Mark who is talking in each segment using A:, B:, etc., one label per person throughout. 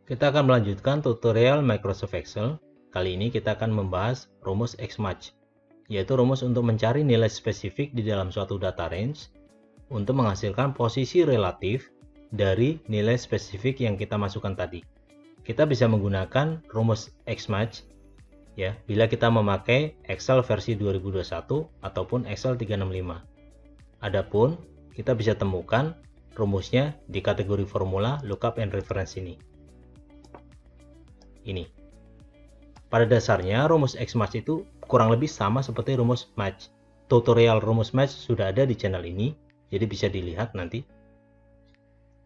A: Kita akan melanjutkan tutorial Microsoft Excel. Kali ini kita akan membahas rumus Xmatch, yaitu rumus untuk mencari nilai spesifik di dalam suatu data range untuk menghasilkan posisi relatif dari nilai spesifik yang kita masukkan tadi. Kita bisa menggunakan rumus Xmatch ya, bila kita memakai Excel versi 2021 ataupun Excel 365. Adapun kita bisa temukan rumusnya di kategori formula lookup and reference ini. Pada dasarnya rumus Xmatch itu kurang lebih sama seperti rumus match. Tutorial rumus match sudah ada di channel ini, jadi bisa dilihat nanti.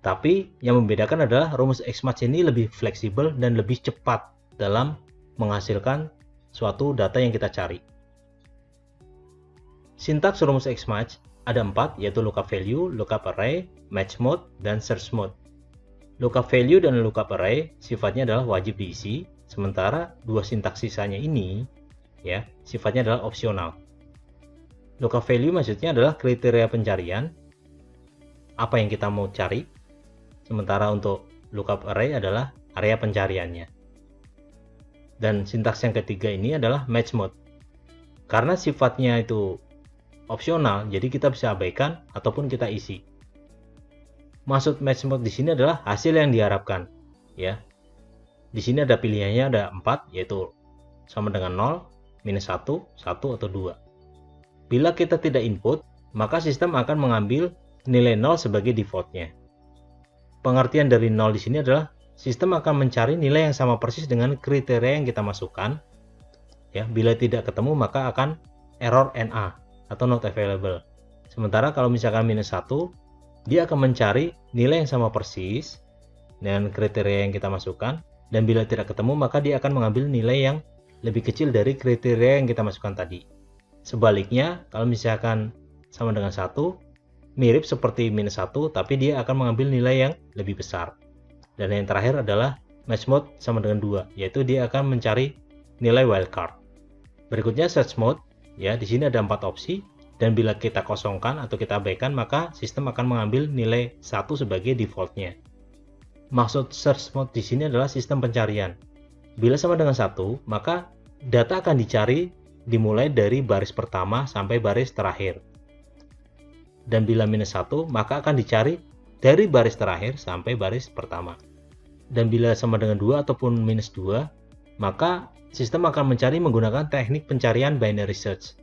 A: Tapi yang membedakan adalah rumus Xmatch ini lebih fleksibel dan lebih cepat dalam menghasilkan suatu data yang kita cari. Sintaks rumus Xmatch ada 4, yaitu lookup value, lookup array, match mode, dan search mode. Lookup value dan lookup array sifatnya adalah wajib diisi, sementara dua sintaks sisanya ini ya sifatnya adalah opsional. Lookup value maksudnya adalah kriteria pencarian apa yang kita mau cari, sementara untuk lookup array adalah area pencariannya. Dan sintaks yang ketiga ini adalah match mode. Karena sifatnya itu opsional, jadi kita bisa abaikan ataupun kita isi. Maksud match mode di sini adalah hasil yang diharapkan, ya. Di sini ada pilihannya ada 4, yaitu sama dengan 0, minus 1, 1 atau 2. Bila kita tidak input, maka sistem akan mengambil nilai 0 sebagai defaultnya. Pengertian dari 0 di sini adalah sistem akan mencari nilai yang sama persis dengan kriteria yang kita masukkan. Ya, bila tidak ketemu maka akan error NA atau not available. Sementara kalau misalkan minus 1, dia akan mencari nilai yang sama persis dengan kriteria yang kita masukkan, dan bila tidak ketemu maka dia akan mengambil nilai yang lebih kecil dari kriteria yang kita masukkan tadi. Sebaliknya, kalau misalkan sama dengan 1, mirip seperti minus 1, tapi dia akan mengambil nilai yang lebih besar. Dan yang terakhir adalah match mode sama dengan 2, yaitu dia akan mencari nilai wildcard. Berikutnya search mode, ya di sini ada 4 opsi. Dan bila kita kosongkan atau kita abaikan, maka sistem akan mengambil nilai 1 sebagai defaultnya. Maksud search mode di sini adalah sistem pencarian. Bila sama dengan 1, maka data akan dicari dimulai dari baris pertama sampai baris terakhir. Dan bila minus 1, maka akan dicari dari baris terakhir sampai baris pertama. Dan bila sama dengan 2 ataupun minus 2, maka sistem akan mencari menggunakan teknik pencarian binary search.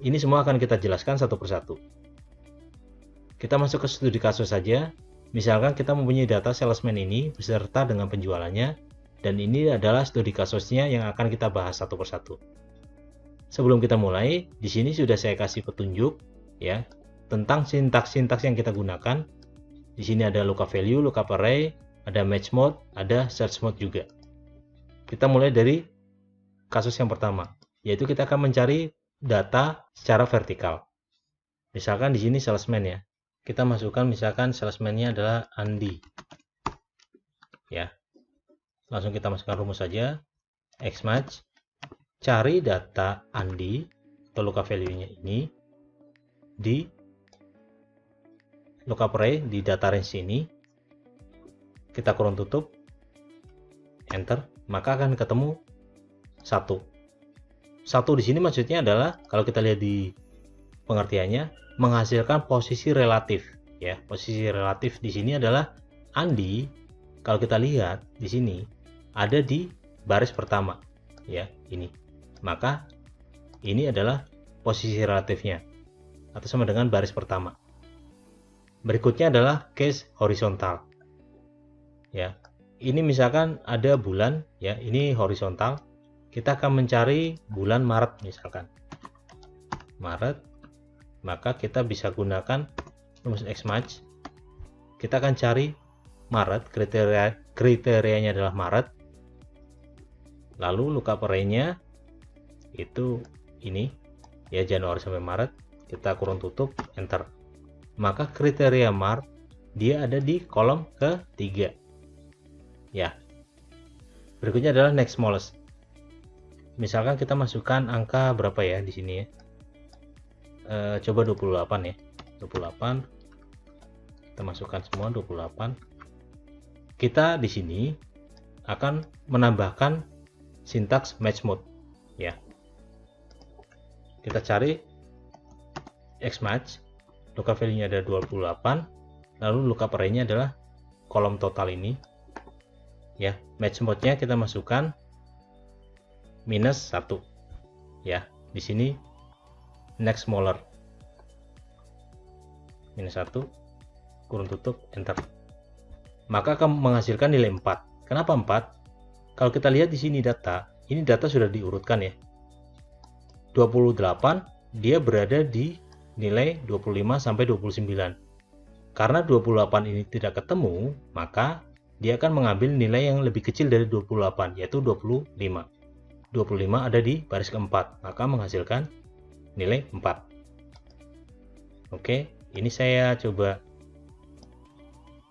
A: Ini semua akan kita jelaskan satu persatu. Kita masuk ke studi kasus saja. Misalkan kita mempunyai data salesman ini beserta dengan penjualannya, dan ini adalah studi kasusnya yang akan kita bahas satu persatu. Sebelum kita mulai, di sini sudah saya kasih petunjuk ya tentang sintaks-sintaks yang kita gunakan. Di sini ada lookup value, lookup array, ada match mode, ada search mode juga. Kita mulai dari kasus yang pertama, yaitu kita akan mencari data secara vertikal. Misalkan di sini salesman ya. Kita masukkan misalkan salesman-nya adalah Andi. Ya. Langsung kita masukkan rumus saja. Xmatch. Cari data Andi atau lookup value-nya ini di lookup array di data range ini. Kita kurung tutup. Enter. Maka akan ketemu 1. 1 di sini maksudnya adalah kalau kita lihat di pengertiannya menghasilkan posisi relatif ya. Posisi relatif di sini adalah Andi, kalau kita lihat di sini ada di baris pertama ya, ini. Maka ini adalah posisi relatifnya atau sama dengan baris pertama. Berikutnya adalah case horizontal. Ya. Ini misalkan ada bulan ya, ini horizontal. Kita akan mencari bulan Maret misalkan. Maret, maka kita bisa gunakan rumus Xmatch. Kita akan cari Maret, kriterianya adalah Maret. Lalu lookup array-nya itu ini ya, Januari sampai Maret. Kita kurung tutup, enter. Maka kriteria Maret dia ada di kolom ketiga. Ya. Berikutnya adalah next smallest. Misalkan kita masukkan angka berapa ya di sini ya. Coba 28 ya. 28. Kita masukkan semua 28. kita di sini akan menambahkan sintaks match mode ya. Kita cari xmatch, lookup value-nya ada 28, lalu lookup array-nya adalah kolom total ini ya. Match mode-nya kita masukkan -1 ya. Di sini next smaller -1 kurung tutup enter, maka akan menghasilkan nilai 4. Kenapa 4? Kalau kita lihat di sini data, ini data sudah diurutkan ya. 28 dia berada di nilai 25 sampai 29. Karena 28 ini tidak ketemu, maka dia akan mengambil nilai yang lebih kecil dari 28, yaitu 25. 25 ada di baris keempat, maka menghasilkan nilai 4. Oke, ini saya coba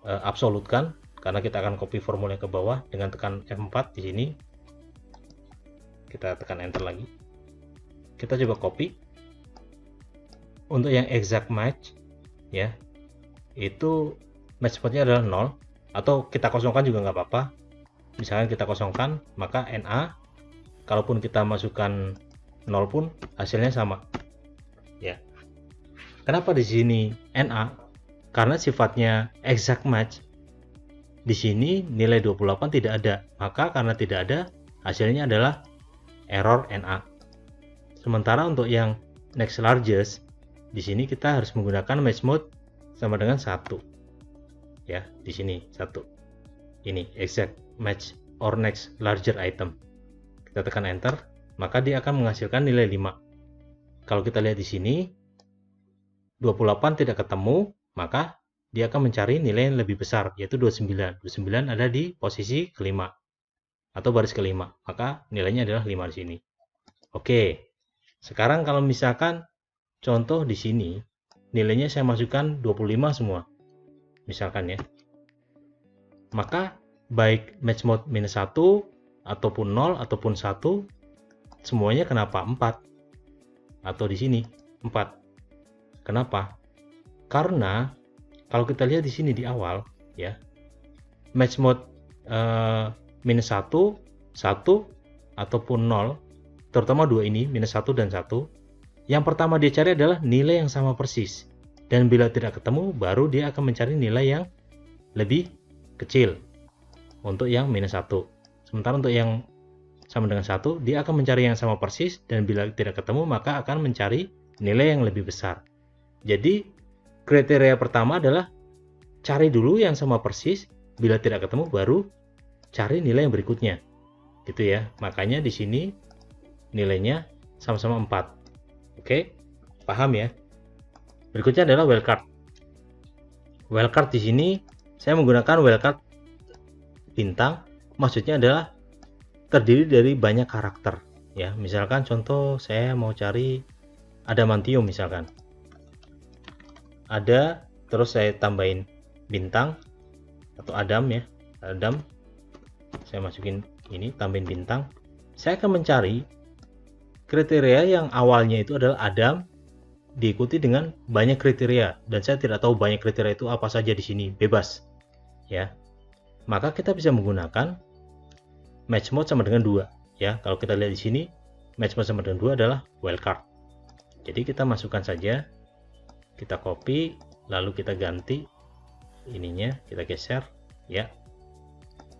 A: absolutkan karena kita akan copy formula ke bawah dengan tekan F4 di sini. Kita tekan enter lagi. Kita coba copy. Untuk yang exact match ya, itu match mode-nya adalah 0, atau kita kosongkan juga nggak apa-apa. Misalkan kita kosongkan, maka NA, kalaupun kita masukkan 0 pun hasilnya sama ya. Kenapa di sini NA? Karena sifatnya exact match. Di sini nilai 28 tidak ada, maka karena tidak ada, hasilnya adalah error NA. Sementara untuk yang next largest, di sini kita harus menggunakan match mode sama dengan 1 ya. Di sini 1, ini exact match or next larger item. Kita tekan enter, maka dia akan menghasilkan nilai 5. Kalau kita lihat di sini 28 tidak ketemu, maka dia akan mencari nilai yang lebih besar, yaitu 29. 29 ada di posisi kelima atau baris kelima, maka nilainya adalah 5 di sini. Oke, sekarang kalau misalkan contoh di sini nilainya saya masukkan 25 semua, misalkan ya, maka baik match mode -1 ataupun 0 ataupun 1, semuanya kenapa 4? Atau di sini 4. Kenapa? Karena kalau kita lihat di sini di awal ya, match mode -1, 1 ataupun 0, terutama dua ini -1 dan 1, yang pertama dia cari adalah nilai yang sama persis, dan bila tidak ketemu baru dia akan mencari nilai yang lebih kecil untuk yang -1. Sementara untuk yang sama dengan 1, dia akan mencari yang sama persis, dan bila tidak ketemu maka akan mencari nilai yang lebih besar. Jadi kriteria pertama adalah cari dulu yang sama persis, bila tidak ketemu baru cari nilai yang berikutnya. Gitu ya. Makanya di sini nilainya sama-sama 4. Oke, paham ya? Berikutnya adalah wildcard. Wildcard di sini saya menggunakan wildcard bintang, maksudnya adalah terdiri dari banyak karakter ya. Misalkan contoh saya mau cari adamantium misalkan. Ada, terus saya tambahin bintang atau adam ya. Adam. Saya masukin ini, tambahin bintang. Saya akan mencari kriteria yang awalnya itu adalah Adam diikuti dengan banyak kriteria, dan saya tidak tahu banyak kriteria itu apa saja di sini, bebas ya. Maka kita bisa menggunakan match mode sama dengan 2 ya. Kalau kita lihat di sini match mode sama dengan 2 adalah wildcard. Jadi kita masukkan saja, kita copy, lalu kita ganti ininya, kita geser ya.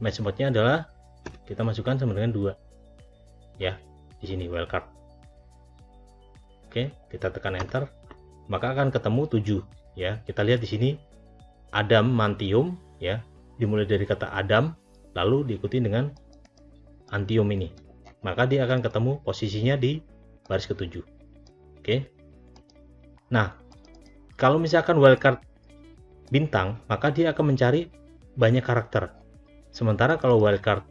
A: Match mode-nya adalah kita masukkan sama dengan 2 ya, di sini wildcard. Oke, kita tekan enter, maka akan ketemu 7 ya. Kita lihat di sini adamantium ya, dimulai dari kata Adam lalu diikuti dengan antium ini, maka dia akan ketemu posisinya di baris ke-7. Oke. Nah, kalau misalkan wildcard bintang, maka dia akan mencari banyak karakter. Sementara kalau wildcard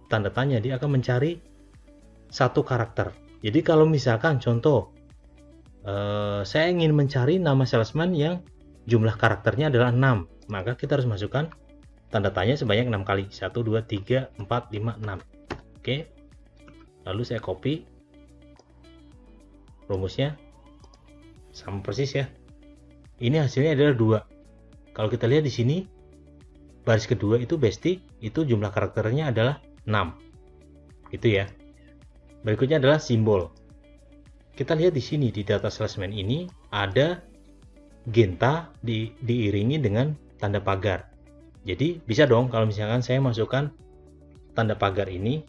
A: tanda tanya, dia akan mencari satu karakter. Jadi kalau misalkan contoh saya ingin mencari nama salesman yang jumlah karakternya adalah 6, maka kita harus masukkan tanda tanya sebanyak 6 kali. 1, 2, 3, 4, 5, 6. Oke. Lalu saya copy. Rumusnya sama persis ya. Ini hasilnya adalah 2. Kalau kita lihat di sini baris kedua itu bestie, itu jumlah karakternya adalah 6. Gitu ya. Berikutnya adalah simbol. Kita lihat di sini di data salesman ini ada Genta diiringi dengan tanda pagar. Jadi bisa dong kalau misalkan saya masukkan tanda pagar ini,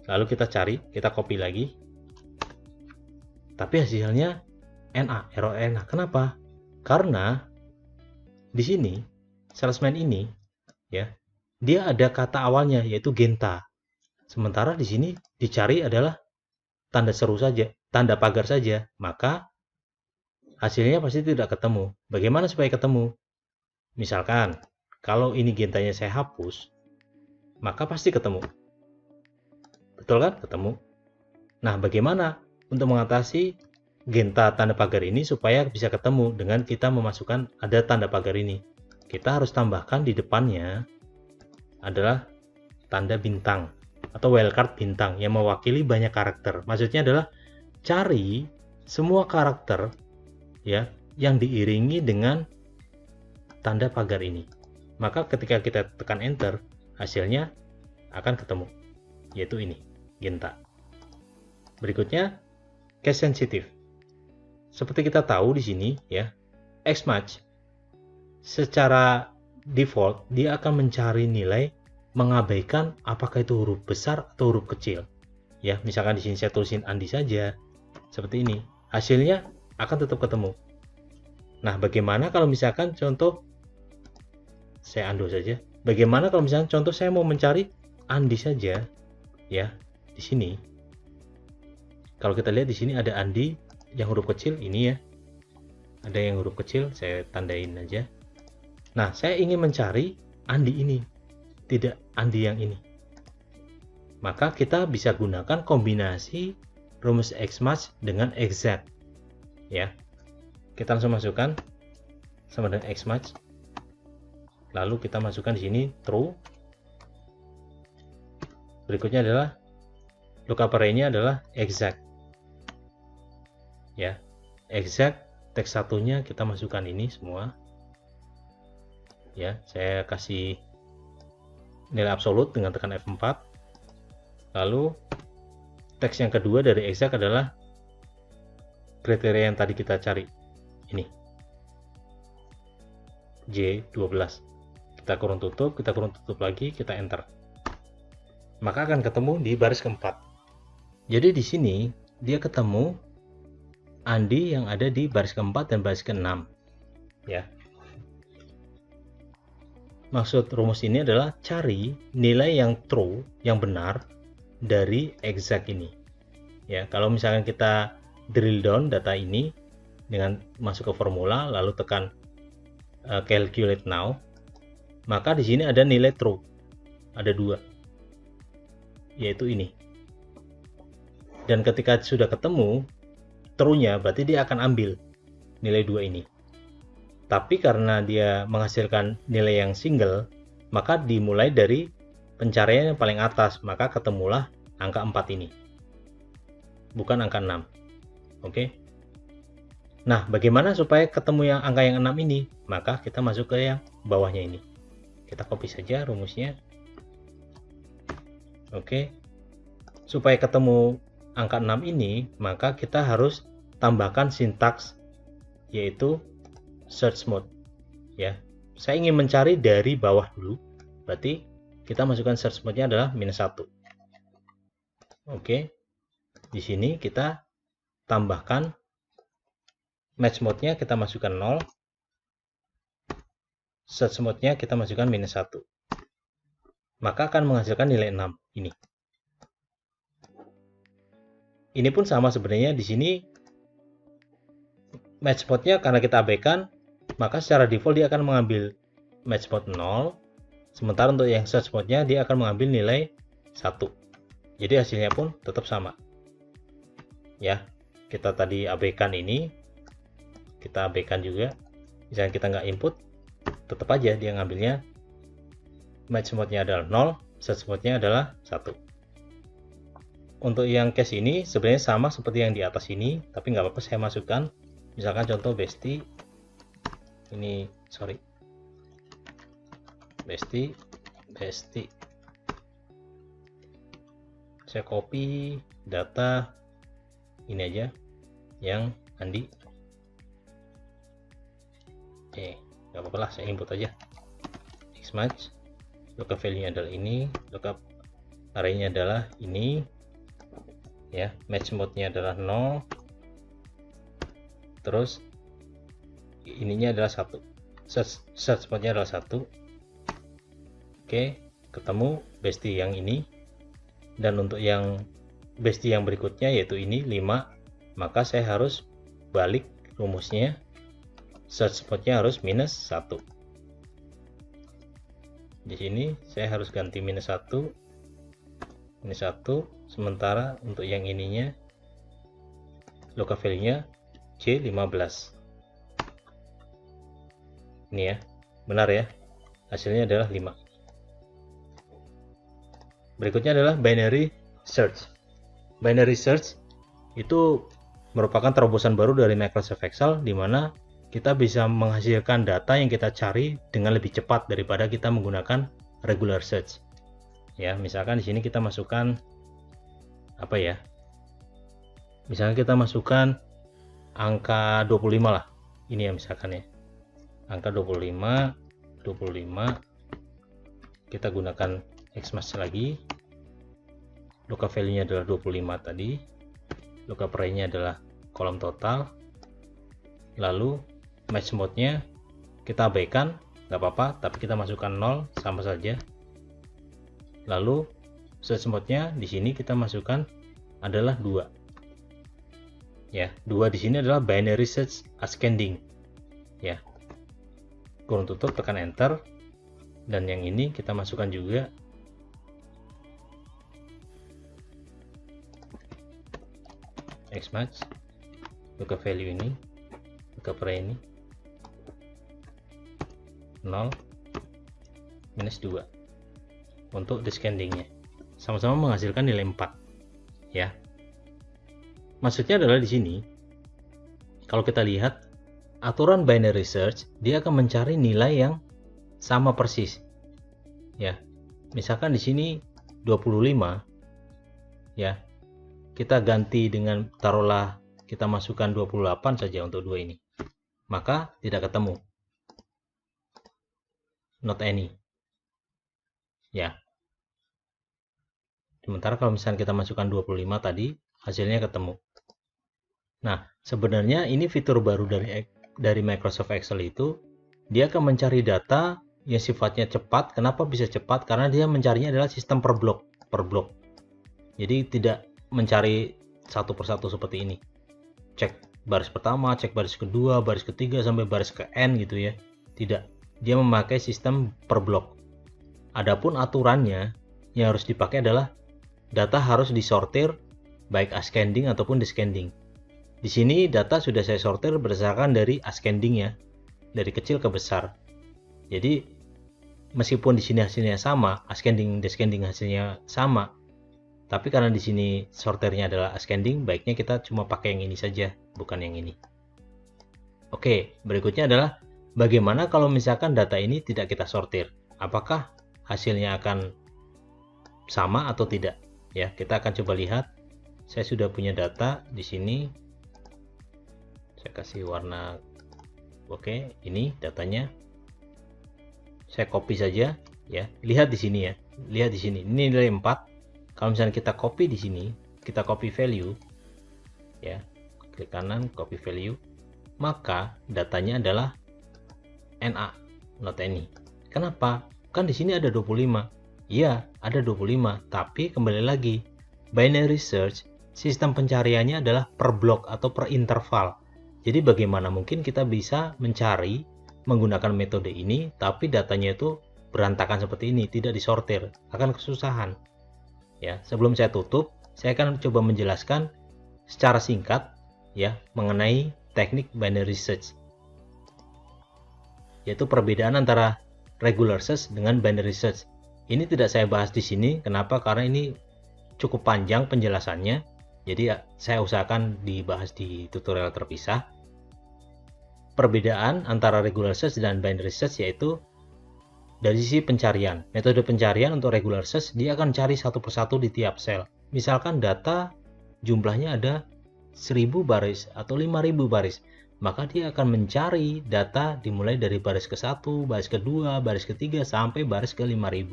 A: lalu kita cari, kita copy lagi, tapi hasilnya NA, error NA. Kenapa? Karena di sini salesman ini ya, dia ada kata awalnya yaitu Genta. Sementara di sini dicari adalah tanda seru saja, tanda pagar saja, maka hasilnya pasti tidak ketemu. Bagaimana supaya ketemu? Misalkan kalau ini Gentanya saya hapus, maka pasti ketemu. Betul kan? Ketemu. Nah, bagaimana untuk mengatasi Genta tanda pagar ini supaya bisa ketemu dengan kita memasukkan ada tanda pagar ini? Kita harus tambahkan di depannya adalah tanda bintang atau wildcard bintang yang mewakili banyak karakter. Maksudnya adalah cari semua karakter ya yang diiringi dengan tanda pagar ini. Maka ketika kita tekan enter, hasilnya akan ketemu, yaitu ini, Genta. Berikutnya, case sensitive. Seperti kita tahu di sini ya, Xmatch secara default dia akan mencari nilai mengabaikan apakah itu huruf besar atau huruf kecil. Ya, misalkan di sini saya tulisin Andi saja, seperti ini. Hasilnya akan tetap ketemu. Nah, bagaimana kalau misalkan contoh saya undo saja. Bagaimana kalau misalkan contoh saya mau mencari Andi saja, ya di sini. Kalau kita lihat di sini ada Andi yang huruf kecil ini ya. Ada yang huruf kecil, saya tandain aja. Nah, saya ingin mencari Andi ini, tidak Andi yang ini. Maka kita bisa gunakan kombinasi rumus Xmatch dengan exact. Ya. Kita langsung masukkan sama dengan Xmatch. Lalu kita masukkan di sini true. Berikutnya adalah lookup array-nya adalah exact. Ya, exact teks satunya kita masukkan ini semua. Ya, saya kasih nilai absolut dengan tekan F4. Lalu teks yang kedua dari exact adalah kriteria yang tadi kita cari. Ini. J12. Kita kurung tutup lagi, kita enter. Maka akan ketemu di baris keempat. Jadi di sini dia ketemu Andi yang ada di baris keempat dan baris keenam. Ya. Maksud rumus ini adalah cari nilai yang true, yang benar dari exact ini. Ya, kalau misalkan kita drill down data ini dengan masuk ke formula lalu tekan calculate now, maka di sini ada nilai true, ada 2, yaitu ini. Dan ketika sudah ketemu true-nya, berarti dia akan ambil nilai 2 ini. Tapi karena dia menghasilkan nilai yang single, maka dimulai dari pencarian yang paling atas, maka ketemulah angka 4 ini, bukan angka 6. Oke. Nah, bagaimana supaya ketemu yang angka yang 6 ini? Maka kita masuk ke yang bawahnya ini. Kita copy saja rumusnya. Oke. Supaya ketemu angka 6 ini, maka kita harus tambahkan sintaks yaitu search mode. Ya. Saya ingin mencari dari bawah dulu. Berarti kita masukkan search mode-nya adalah -1. Oke. Di sini kita tambahkan match mode-nya, kita masukkan 0. Search mode-nya kita masukkan -1. Maka akan menghasilkan nilai 6 ini. Ini pun sama sebenarnya, di sini match mode-nya karena kita abaikan, maka secara default dia akan mengambil match mode 0. Sementara untuk yang search mode-nya dia akan mengambil nilai 1. Jadi hasilnya pun tetap sama. Ya, kita tadi abaikan ini, kita abaikan juga. Misalnya kita nggak input, tetap aja dia ngambilnya match mode-nya adalah 0, search mode-nya adalah 1. Untuk yang case ini sebenarnya sama seperti yang di atas ini, tapi nggak apa-apa saya masukkan. Misalkan contoh bestie ini, sorry, Besti. Saya copy data ini aja yang Andi. Oke, nggak apa-apa lah, saya input aja xmatch. Lookup value-nya adalah ini, lookup array-nya adalah ini ya, match mode-nya adalah 0, terus ininya adalah 1, search mode-nya adalah 1. Oke, ketemu besti yang ini, dan untuk yang besti yang berikutnya yaitu ini 5, maka saya harus balik rumusnya, search mode-nya harus -1. Di sini saya harus ganti -1, sementara untuk yang ininya lookup value-nya C15. Ini ya, benar ya, hasilnya adalah 5. Berikutnya adalah binary search. Binary search itu merupakan terobosan baru dari Microsoft Excel, di mana kita bisa menghasilkan data yang kita cari dengan lebih cepat daripada kita menggunakan regular search. Ya, misalkan di sini kita masukkan apa ya? Misalkan kita masukkan angka 25 lah. Ini ya misalkan ya. Angka 25 kita gunakan xmatch lagi. Lookup value-nya adalah 25 tadi. Lookup array-nya adalah kolom total. Lalu match mode-nya kita abaikan, nggak apa-apa, tapi kita masukkan 0 sama saja. Lalu search mode-nya di sini kita masukkan adalah 2. Ya, 2 di sini adalah binary search ascending. Ya. Kurung tutup, tekan enter. Dan yang ini kita masukkan juga xmatch, lookup value ini, lookup array ini 0 -2 untuk descendingnya, sama-sama menghasilkan nilai 4 ya. Maksudnya adalah di sini kalau kita lihat aturan binary search, dia akan mencari nilai yang sama persis ya. Misalkan di sini 25 ya, kita ganti dengan, taruhlah kita masukkan 28 saja untuk 2 ini, maka tidak ketemu, not any ya. Sementara kalau misalnya kita masukkan 25 tadi, hasilnya ketemu. Nah, sebenarnya ini fitur baru dari Microsoft Excel itu, dia akan mencari data yang sifatnya cepat. Kenapa bisa cepat? Karena dia mencarinya adalah sistem per blok. Jadi tidak mencari satu persatu seperti ini. Cek baris pertama, cek baris kedua, baris ketiga sampai baris ke N gitu ya. Tidak. Dia memakai sistem per blok. Adapun aturannya yang harus dipakai adalah data harus disortir baik ascending ataupun descending. Di sini data sudah saya sortir berdasarkan dari ascending ya, dari kecil ke besar. Jadi meskipun di sini hasilnya sama, ascending descending hasilnya sama, tapi karena di sini sortirnya adalah ascending, baiknya kita cuma pakai yang ini saja, bukan yang ini. Oke, berikutnya adalah bagaimana kalau misalkan data ini tidak kita sortir? Apakah hasilnya akan sama atau tidak? Ya, kita akan coba lihat. Saya sudah punya data di sini. Saya kasih warna. Oke, ini datanya. Saya copy saja ya. Lihat di sini ya. Lihat di sini. Ini nilai 4. Kalau misalnya kita copy di sini, kita copy value ya. Klik kanan, copy value. Maka datanya adalah NA, not any. Kenapa? Kan di sini ada 25. Iya, ada 25, tapi kembali lagi, binary search, sistem pencariannya adalah per blok atau per interval. Jadi bagaimana mungkin kita bisa mencari menggunakan metode ini, tapi datanya itu berantakan seperti ini, tidak disortir, akan kesusahan. Ya, sebelum saya tutup, saya akan coba menjelaskan secara singkat ya mengenai teknik binary search, yaitu perbedaan antara regular search dengan binary search. Ini tidak saya bahas di sini. Kenapa? Karena ini cukup panjang penjelasannya. Jadi saya usahakan dibahas di tutorial terpisah. Perbedaan antara regular search dan binary search yaitu Dari sisi pencarian, metode pencarian untuk regular search, dia akan cari satu persatu di tiap sel. Misalkan data jumlahnya ada 1000 baris atau 5000 baris, maka dia akan mencari data dimulai dari baris ke-1, baris ke-2, baris ke-3, sampai baris ke-5000.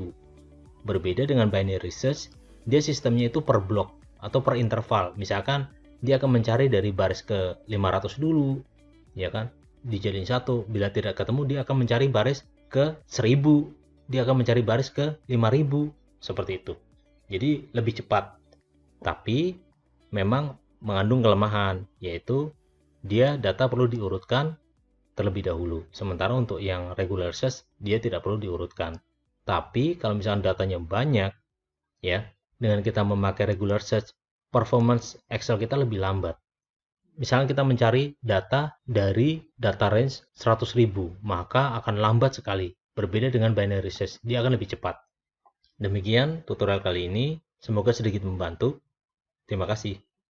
A: Berbeda dengan binary search, dia sistemnya itu per blok atau per interval. Misalkan dia akan mencari dari baris ke-500 dulu, ya kan? Dijadiin satu, bila tidak ketemu dia akan mencari baris ke 1000, dia akan mencari baris ke 5000, seperti itu. Jadi lebih cepat, tapi memang mengandung kelemahan, yaitu dia data perlu diurutkan terlebih dahulu. Sementara untuk yang regular search dia tidak perlu diurutkan. Tapi kalau misalnya datanya banyak, ya, dengan kita memakai regular search, performance Excel kita lebih lambat. Misalnya kita mencari data dari data range 100.000, maka akan lambat sekali. Berbeda dengan binary search, dia akan lebih cepat. Demikian tutorial kali ini, semoga sedikit membantu. Terima kasih.